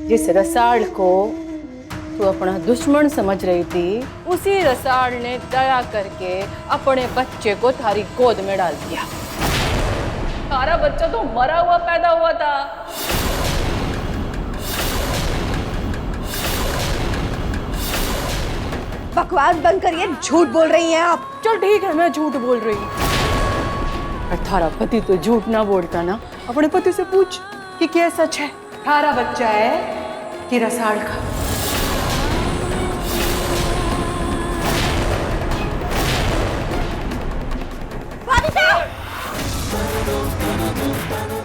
जिस रसाल को तू अपना दुश्मन समझ रही थी, उसी रसाल ने दया करके अपने बच्चे को थारी गोद में डाल दिया। तारा बच्चा तो मरा हुआ पैदा हुआ था। बकवास बंद करिए, झूठ बोल रही हैं आप। चल ठीक है, मैं झूठ बोल रही हूँ। थारा पति तो झूठ ना बोलता ना। अपने पति से पूछ कि क्या सच है, थारा बच्चा है कि रसाल का।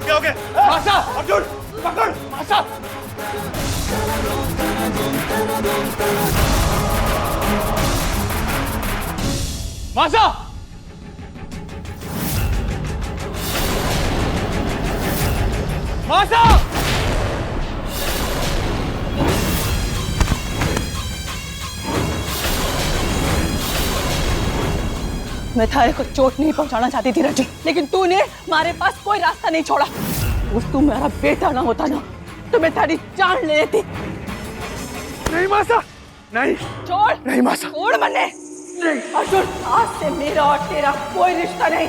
क्या हो गया? मासा, अर्जुन, पकड़ मासा। मासा, मासा। मैं थारे को चोट नहीं पहुंचाना चाहती थी रजी, लेकिन तूने हमारे पास कोई रास्ता नहीं छोड़ा। उस तू मेरा बेटा ना होता ना तो मैं थारी जान ले लेती। नहीं मासा, नहीं। छोड़, नहीं मासा, छोड़ मन्ने। अर्जुन, आज से मेरा और तेरा कोई रिश्ता नहीं।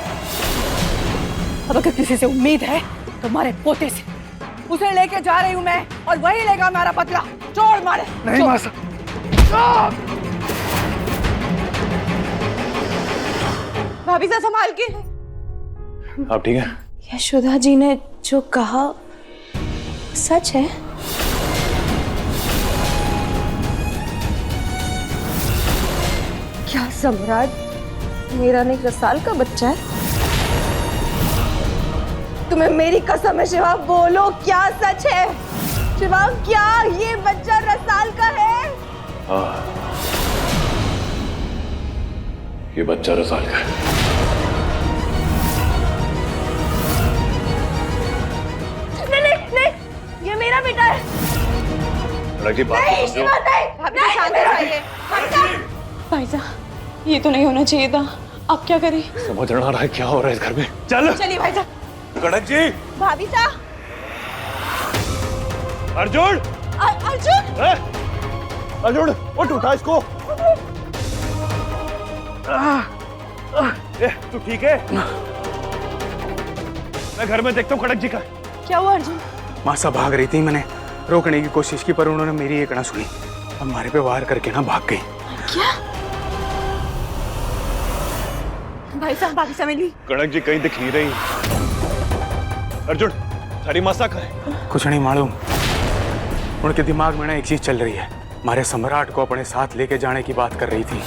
अब अगर किसी से उम्मीद है तो हमारे पोते से। उसे लेके जा रही हूँ मैं और वही लेगा मेरा बदला। छोड़ मारे। नहीं मासा। भाभी साहब संभाल के। आप ठीक है? यशोदा जी ने जो कहा सच है? क्या सम्राट मेरा नहीं रसाल का बच्चा है? तुम्हें मेरी कसम है शिवा, बोलो क्या सच है? शिवा, क्या ये बच्चा रसाल का है? हाँ, ये बच्चा रसाल का है। नहीं, ये मेरा बेटा है। नहीं, शिवा, नहीं, भाभी को शांत रहिए। भाई साहब, ये तो नहीं होना चाहिए था। अब क्या करें? समझ ना रहा है क्या हो रहा है इस घर में। चल चलिए भाई साहब। कड़क जी। भाभी साहब। अर्जुन, अर्जुन, अर्जुन उठ, उठा इसको। तू ठीक है? मैं घर में देखता हूँ कड़क जी का। क्या हुआ अर्जुन? मासा भाग रही थी, मैंने रोकने की कोशिश की पर उन्होंने मेरी एक ना सुनी। हमारे पे वार करके ना भाग गई। क्या? भाई साहब, भाभी साहब मिली। कड़क जी कहीं दिख नहीं रही। अर्जुन, थारी मासा कहाँ है? कुछ नहीं मालूम, उनके दिमाग में ना एक चीज चल रही है। हमारे सम्राट को अपने साथ लेके जाने की बात कर रही थी।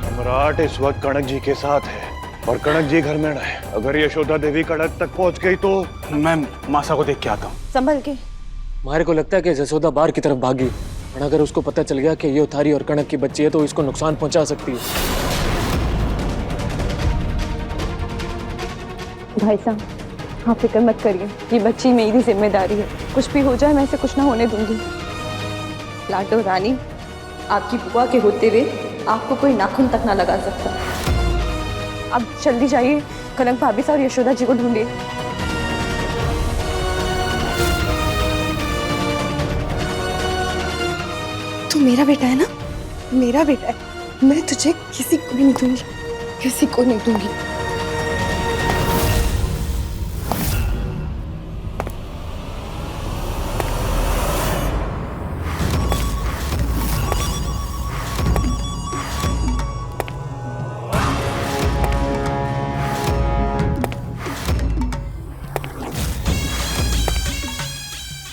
सम्राट इस वक्त कड़क जी के साथ है और कड़क जी घर में ना है। अगर यशोदा देवी कड़क तक पहुंच गई तो मैं मासा को देख के आता हूँ। संभल के। मारे को लगता है कि जसोदा बाहर की तरफ भागी, और अगर उसको पता चल गया कि ये थारी और कनक की बच्ची है तो इसको नुकसान पहुंचा सकती है। भाई साहब, आप फिक्र मत करिए, ये बच्ची मेरी जिम्मेदारी है। कुछ भी हो जाए मैं इसे कुछ ना होने दूंगी। लाडो रानी, आपकी बुआ के होते हुए आपको कोई नाखून तक ना लगा सकता। अब जल्दी जाइए, कनक भाभी साहब और यशोदा जी को ढूंढिए। तू मेरा बेटा है ना? मेरा बेटा है। मैं तुझे किसी को भी नहीं दूंगी, किसी को नहीं दूंगी।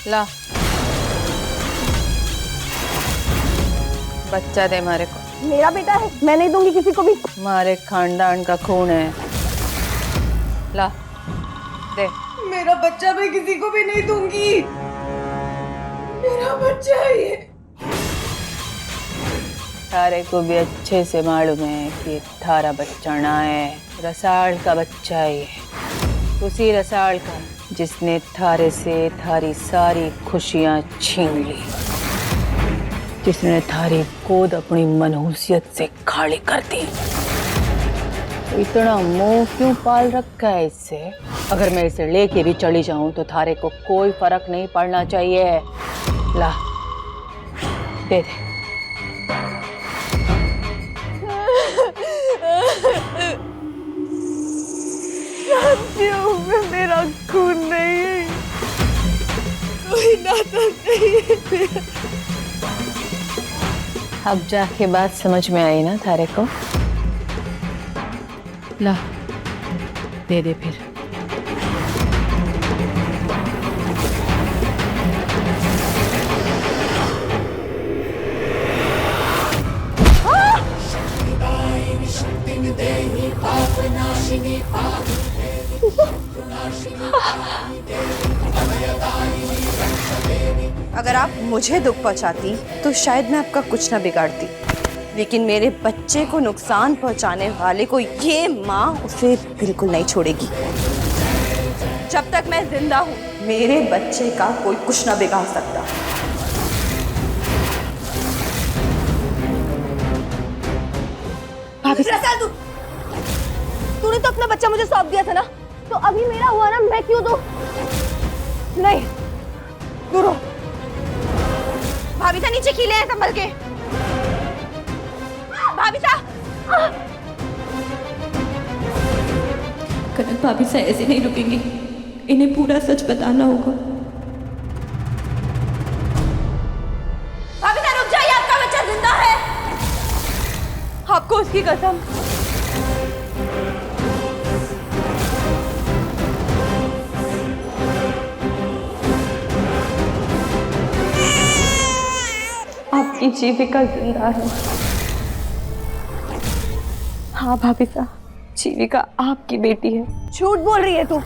ला, बच्चा दे मारे को। मेरा बेटा है, मैं नहीं दूंगी किसी को भी। हमारे खानदान का खून है। ला दे। मेरा बच्चा मैं किसी को भी नहीं दूंगी। मेरा बच्चा है ये। थारे को भी अच्छे से मालूम है कि थारा बच्चा ना है, रसाल का बच्चा है ये। उसी रसाल का जिसने थारे से थारी सारी खुशियां छीन ली, जिसने थारी गोद अपनी मनहूसियत से खाली कर दी। इतना मोह क्यों पाल रखा है इससे? अगर मैं इसे लेके भी चली जाऊं तो थारे को कोई फर्क नहीं पड़ना चाहिए। ला, दे दे। मेरा खून नहीं है, कोई नाता नहीं है। अब जाके बात समझ में आई ना थारे को? ला, दे दे फिर। अगर आप मुझे दुख पहुंचाती तो शायद मैं आपका कुछ ना बिगाड़ती, लेकिन मेरे बच्चे को नुकसान पहुंचाने वाले को ये माँ उसे बिल्कुल नहीं छोड़ेगी। जब तक मैं जिंदा हूँ मेरे बच्चे का कोई कुछ ना बिगाड़ सकता। भाभी, तूने तो अपना बच्चा मुझे सौंप दिया था ना, तो अभी मेरा हुआ ना, मैं क्यों दूं? नहीं, दूर हो। भाभी सा नीचे खीले हैं संभल के। भाभी सा। कनक भाभी सा ऐसे नहीं रुकेंगी, इन्हें पूरा सच बताना होगा। भाभी सा रुक जाइए, आपका बच्चा जिंदा है। आपको उसकी कसम। आपकी जीविका जिंदा है। हाँ भाभी साहब, जीविका आपकी बेटी है। झूठ बोल रही है तू।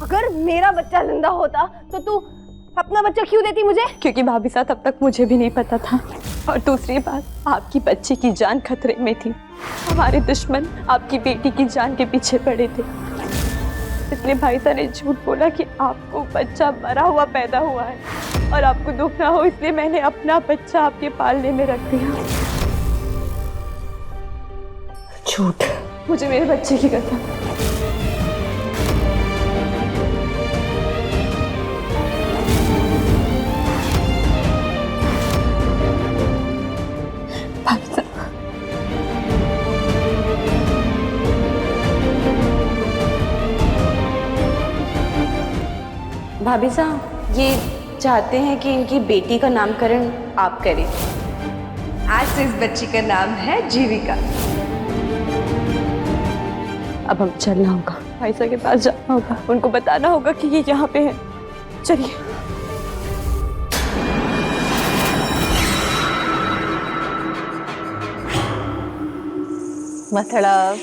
अगर मेरा बच्चा जिंदा होता तो तू अपना बच्चा क्यों देती मुझे? क्योंकि भाभी साहब तब तक मुझे भी नहीं पता था, और दूसरी बात, आपकी बच्ची की जान खतरे में थी। हमारे दुश्मन आपकी बेटी की जान के पीछे पड़े थे, इसलिए भाई साहब ने झूठ बोला कि आपको बच्चा मरा हुआ पैदा हुआ है और आपको दुख ना हो, इसलिए मैंने अपना बच्चा आपके पालने में रख दिया। झूठ। मुझे मेरे बच्चे की कसम। भाभी साहब, ये चाहते हैं कि इनकी बेटी का नामकरण आप करें। आज से इस बच्ची का नाम है जीविका। अब हम चलना होगा, भाई साहब के पास जाना होगा, उनको बताना होगा कि ये यहाँ पे है। चलिए। मतलब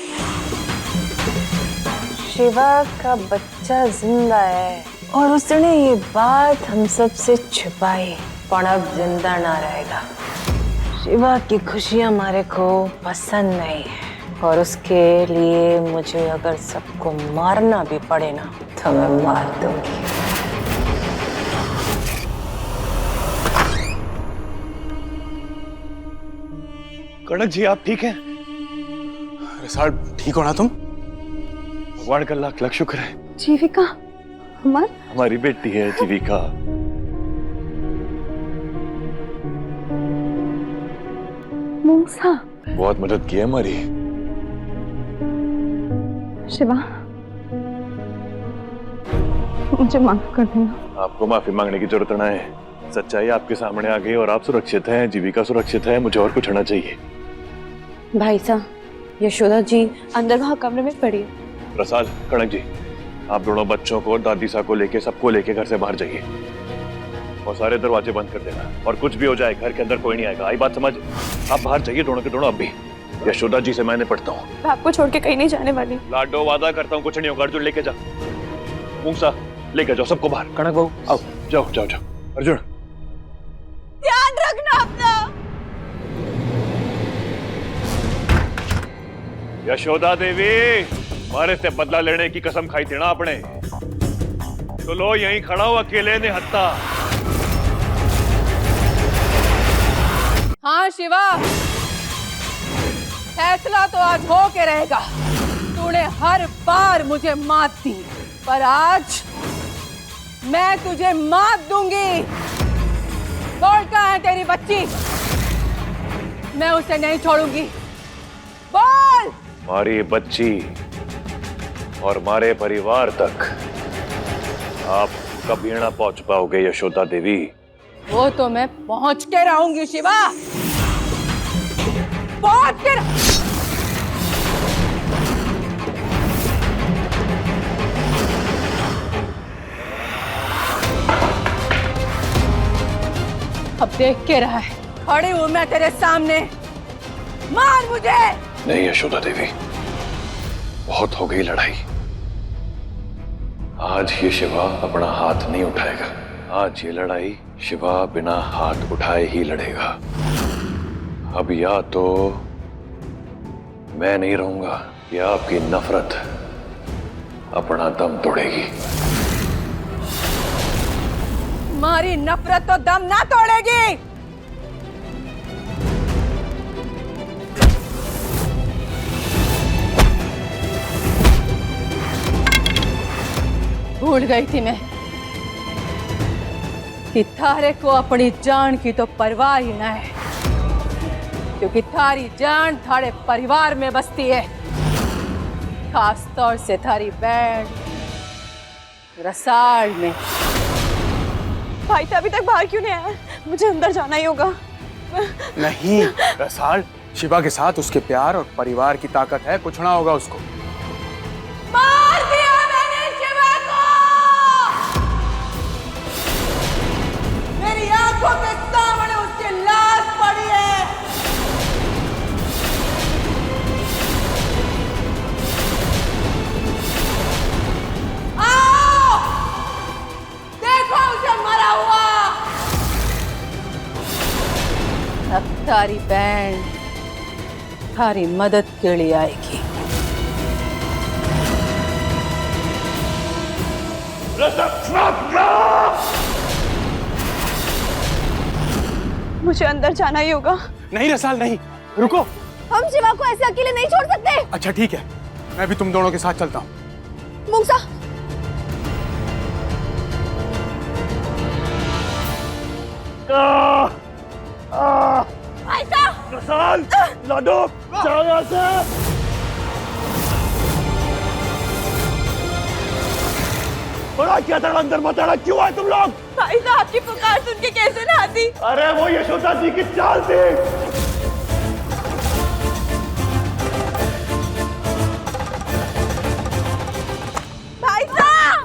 शिवा का बच्चा जिंदा है और उसने ये बात हम सबसे छुपाई, पर अब जिंदा ना रहेगा। शिवा की खुशियां हमारे को पसंद नहीं है, और उसके लिए मुझे अगर सबको मारना भी पड़े ना तो मैं मार दूंगी। कनक जी, आप ठीक हैं? साहब, ठीक हो ना तुम? भगवान का लाख लाख शुक्र है। जीविका हमारी बेटी है जीविका। मूसा। बहुत मदद की है हमारी। शिवा, मुझे माफ कर देना। आपको माफी मांगने की जरूरत ना है। सच्चाई आपके सामने आ गई और आप सुरक्षित हैं, जीविका सुरक्षित है। मुझे और कुछ होना चाहिए। भाई साहब, यशोदा जी अंदर वहाँ कमरे में पड़ी है। प्रसाद, कनक जी, आप दोनों बच्चों को, दादी सा को लेके, सबको लेके घर से बाहर जाइए और सारे दरवाजे बंद कर देना। और कुछ भी हो जाए घर के अंदर कोई नहीं आएगा। आई बात समझ? आप बाहर जाइए दोनों के दोनों। अब भी यशोदा जी से मैं निपटता हूँ। मैं आपको छोड़ के कहीं नहीं जाने वाली। लाडो, वादा करता हूँ कुछ नहीं होगा। अर्जुन लेके जा, मूसा लेके जाओ सबको बाहर। कनक बहू आओ। जाओ जाओ जाओ। अर्जुन, ध्यान रखना अपना। यशोदा देवी, हमारे से बदला लेने की कसम खाई थी ना आपने, तो लो यहीं खड़ा हो अकेले ने हत्ता। हाँ शिवा, फैसला तो आज हो के रहेगा। तूने हर बार मुझे मात दी, पर आज मैं तुझे मात दूंगी। बोल कहाँ है तेरी बच्ची? मैं उसे नहीं छोड़ूंगी। बोल। हमारी बच्ची और हमारे परिवार तक आप कभी ना पहुंच पाओगे यशोदा देवी। वो तो मैं पहुंच के रहूंगी शिवा, पहुंच के अब देख के रहा है, खड़ी हूं मैं तेरे सामने, मार मुझे। नहीं यशोदा देवी, बहुत हो गई लड़ाई। आज ये शिवा अपना हाथ नहीं उठाएगा। आज ये लड़ाई शिवा बिना हाथ उठाए ही लड़ेगा। अब या तो मैं नहीं रहूंगा या आपकी नफरत अपना दम तोड़ेगी। तुम्हारी नफरत तो दम ना तोड़ेगी। भूल गई थी मैं कि थारे को अपनी जान की तो परवाह ही ना है, क्योंकि थारी जान थारे परिवार में बसती है, खास तौर से थारी बहन रसाल में। भाई तो अभी तक बाहर क्यों नहीं आया? मुझे अंदर जाना ही होगा। नहीं रसाल, शिवा के साथ उसके प्यार और परिवार की ताकत है, कुछ ना होगा उसको। मार दिया मैंने शिवा को। मेरी आंखों के सामने उसकी लाश पड़ी है। आओ, देखो उसे मरा हुआ। अब तारी बहन थारी मदद के लिए आएगी। मुझे अंदर जाना ही होगा। नहीं रसाल नहीं, रुको। हम शिवा को ऐसे अकेले नहीं छोड़ सकते। अच्छा ठीक है, मैं भी तुम दोनों के साथ चलता हूँ। मूसा, रसाल, लाडो, जाओ यहाँ से। बड़ा क्या था अंदर, बताना क्यों आए तुम लोग? भाई साहब आपकी पुकार सुन के कैसे ना आती? अरे वो यशोदा जी की चाल थी। भाई साहब!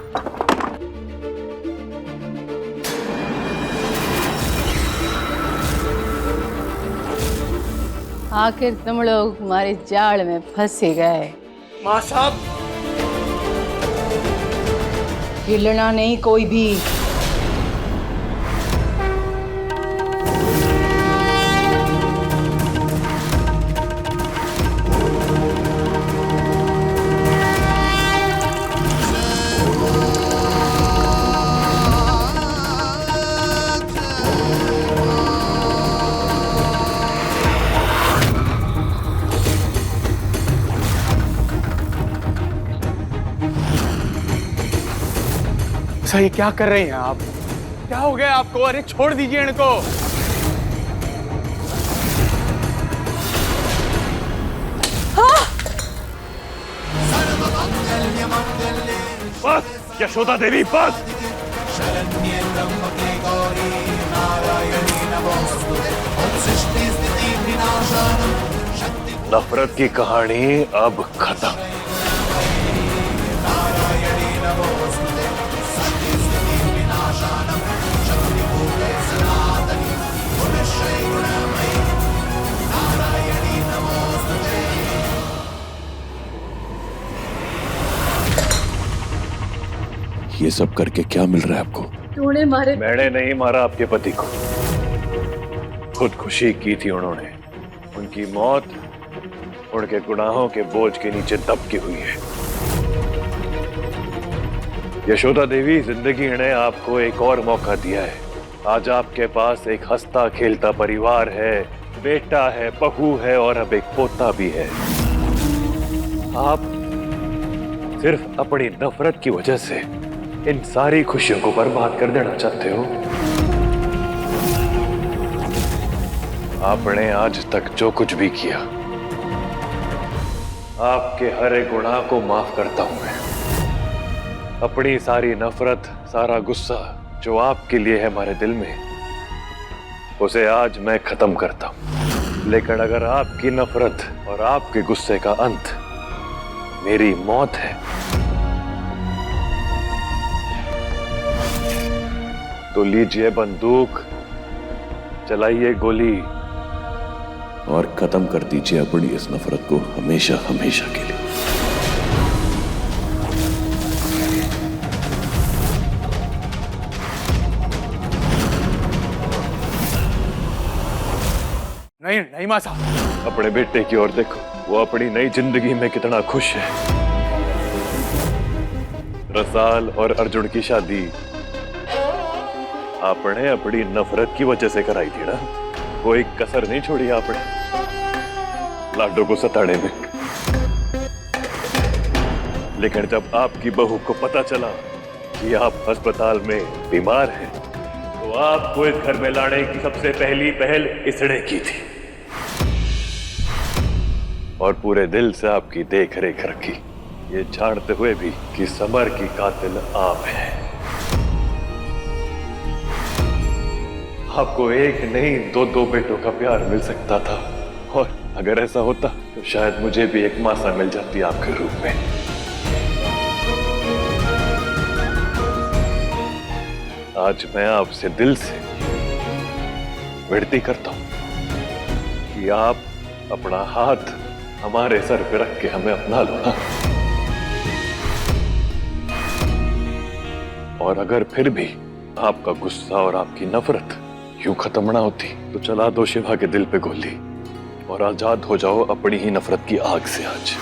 आखिर तुम लोग हमारे जाल में फंस ही गए। माँ साहब, हिलना नहीं कोई भी। सही क्या कर रही हैं आप? क्या हो गया आपको? अरे छोड़ दीजिए इनको। बस यशोदा देवी, बस। नफरत की कहानी अब खत्म। ये सब करके क्या मिल रहा है आपको? तूने मारे। मैंने नहीं मारा आपके पति को, खुदकुशी की थी उन्होंने। उनकी मौत उनके गुनाहों के बोझ के नीचे दबकी हुई है। यशोदा देवी, जिंदगी ने आपको एक और मौका दिया है। आज आपके पास एक हंसता खेलता परिवार है, बेटा है, बहू है और अब एक पोता भी है। आप सिर्फ अपनी नफरत की वजह से इन सारी खुशियों को बर्बाद कर देना चाहते हो। आपने आज तक जो कुछ भी किया, आपके हर एक गुनाह को माफ करता हूं मैं। अपनी सारी नफरत, सारा गुस्सा जो आपके लिए है हमारे दिल में, उसे आज मैं खत्म करता हूं। लेकिन अगर आपकी नफरत और आपके गुस्से का अंत मेरी मौत है, तो लीजिए बंदूक, चलाइए गोली और खत्म कर दीजिए अपनी इस नफरत को हमेशा हमेशा के लिए। नहीं नहीं मां साहब। अपने बेटे की ओर देखो, वो अपनी नई जिंदगी में कितना खुश है। रसाल और अर्जुन की शादी आपने अपनी नफरत की वजह से कराई थी ना। कोई कसर नहीं छोड़ी आपने लाडो को सताने में। लेकिन जब आपकी बहू को पता चला कि आप अस्पताल में बीमार हैं, तो आपको इस घर में लाने की सबसे पहली पहल इसने की थी और पूरे दिल से आपकी देख रेख रखी, ये जानते हुए भी कि समर की कातिल आप हैं। आपको एक नहीं दो बेटों का प्यार मिल सकता था, और अगर ऐसा होता तो शायद मुझे भी एक मासा मिल जाती आपके रूप में। आज मैं आपसे दिल से विनती करता हूं कि आप अपना हाथ हमारे सर पे रख के हमें अपना लो ना। और अगर फिर भी आपका गुस्सा और आपकी नफरत यूं खत्म ना होती, तो चला दो शिवा के दिल पे गोली और आजाद हो जाओ अपनी ही नफरत की आग से आज।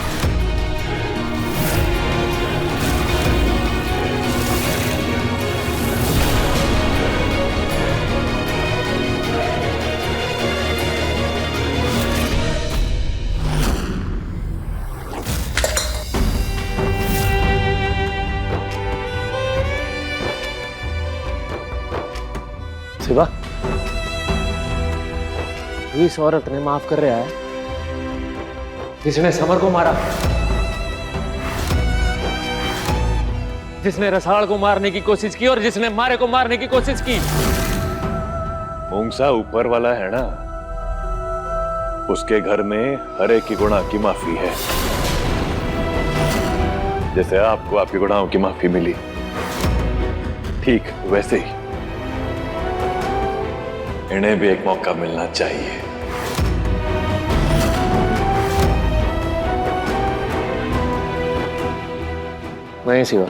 शिवा, तू इस औरत ने माफ कर रहा है जिसने समर को मारा, जिसने रसाल को मारने की कोशिश की और जिसने मारे को मारने की कोशिश की। मूंगसा ऊपर वाला है ना, उसके घर में हर एक की गुनाह की माफी है। जैसे आपको आपके गुनाहों की माफी मिली, ठीक वैसे ही इन्हें भी एक मौका मिलना चाहिए। नहीं शिवा,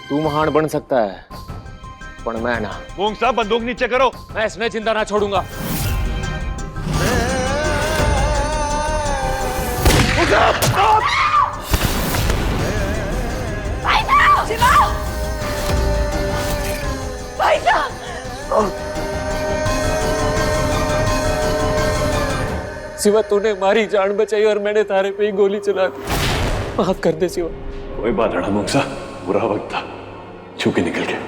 तू महान बन सकता है पर मैं ना। मूंगसा बंदूक नीचे करो। मैं इसमें चिंता ना छोड़ूंगा। शिवा, तूने हमारी जान बचाई और मैंने तारे पे ही गोली चला दी। माफ कर दे शिवा। कोई बात ना मूंगसा, बुरा वक्त था, छू के निकल गया।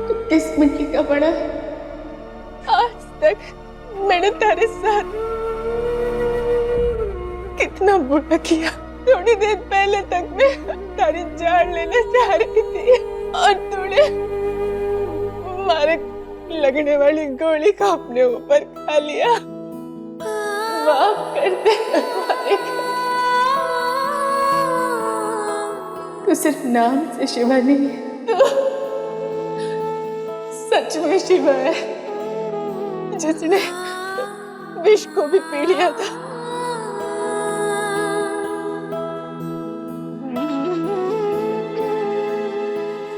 तो किस्मत की का बड़ा, आज तक मैंने तेरे साथ कितना बुरा किया। थोड़ी देर पहले तक मैं तेरी जान लेने जा रही थी और तूने मारे लगने वाली गोली को अपने ऊपर खा लिया। माफ कर दे मालिक। तू सिर्फ नाम से शिवा नहीं है, तू सच में शिवा है, जिसने विष को भी पी लिया था।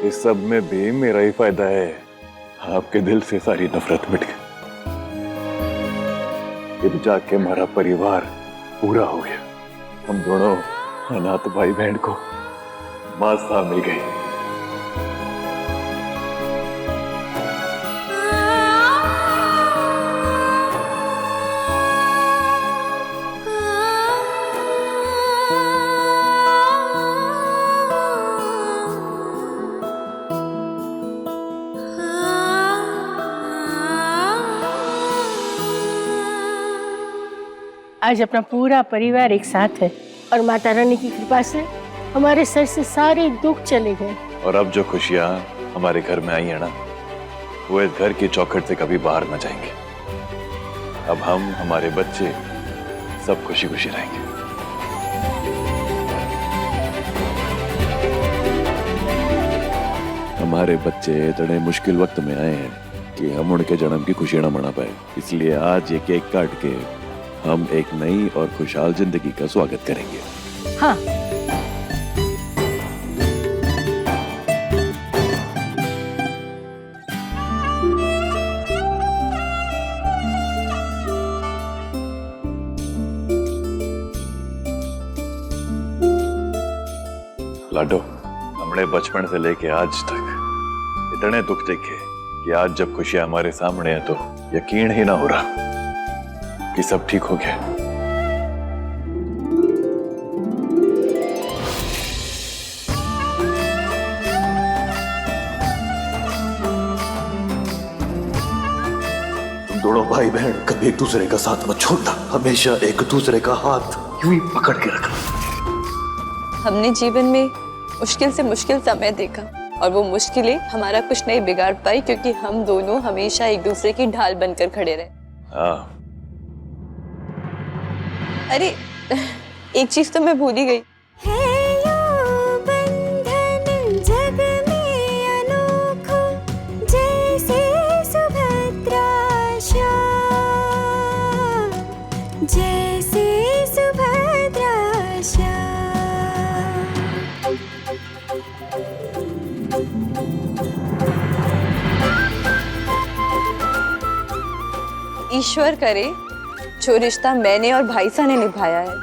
इस सब में भी मेरा ही फायदा है। आपके दिल से सारी नफरत मिट गई, फिर जाके हमारा परिवार पूरा हो गया। हम दोनों अनाथ भाई बहन को मां साहब मिल गई। आज अपना पूरा परिवार एक साथ है और माता रानी की कृपा से हमारे सर से सारे दुख चले गए। और अब जो खुशियां हमारे घर में आई है ना, वो इस घर की चौखट से कभी बाहर न जाएंगे। अब हम, हमारे बच्चे सब खुशी खुशी रहेंगे। हमारे बच्चे इतने मुश्किल वक्त में आए हैं कि हम उनके जन्म की खुशी न मना पाए, इसलिए आज ये केक काट के हम एक नई और खुशहाल जिंदगी का स्वागत करेंगे। हाँ, लाडो, हमने बचपन से लेके आज तक इतने दुख देखे कि आज जब खुशियां हमारे सामने है तो यकीन ही ना हो रहा कि सब ठीक हो गया। तुम दोनों भाई बहन कभी एक दूसरे का साथ मत छोड़ना, हमेशा एक दूसरे का हाथ यूं ही पकड़ के रखना। हमने जीवन में मुश्किल से मुश्किल समय देखा और वो मुश्किलें हमारा कुछ नहीं बिगाड़ पाई, क्योंकि हम दोनों हमेशा एक दूसरे की ढाल बनकर खड़े रहे। हाँ, अरे एक चीज तो मैं भूल ही गई। ईश्वर करे जो रिश्ता मैंने और भाईसा ने निभाया है,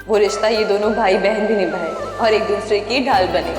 वो रिश्ता ये दोनों भाई बहन भी निभाए और एक दूसरे की ढाल बने।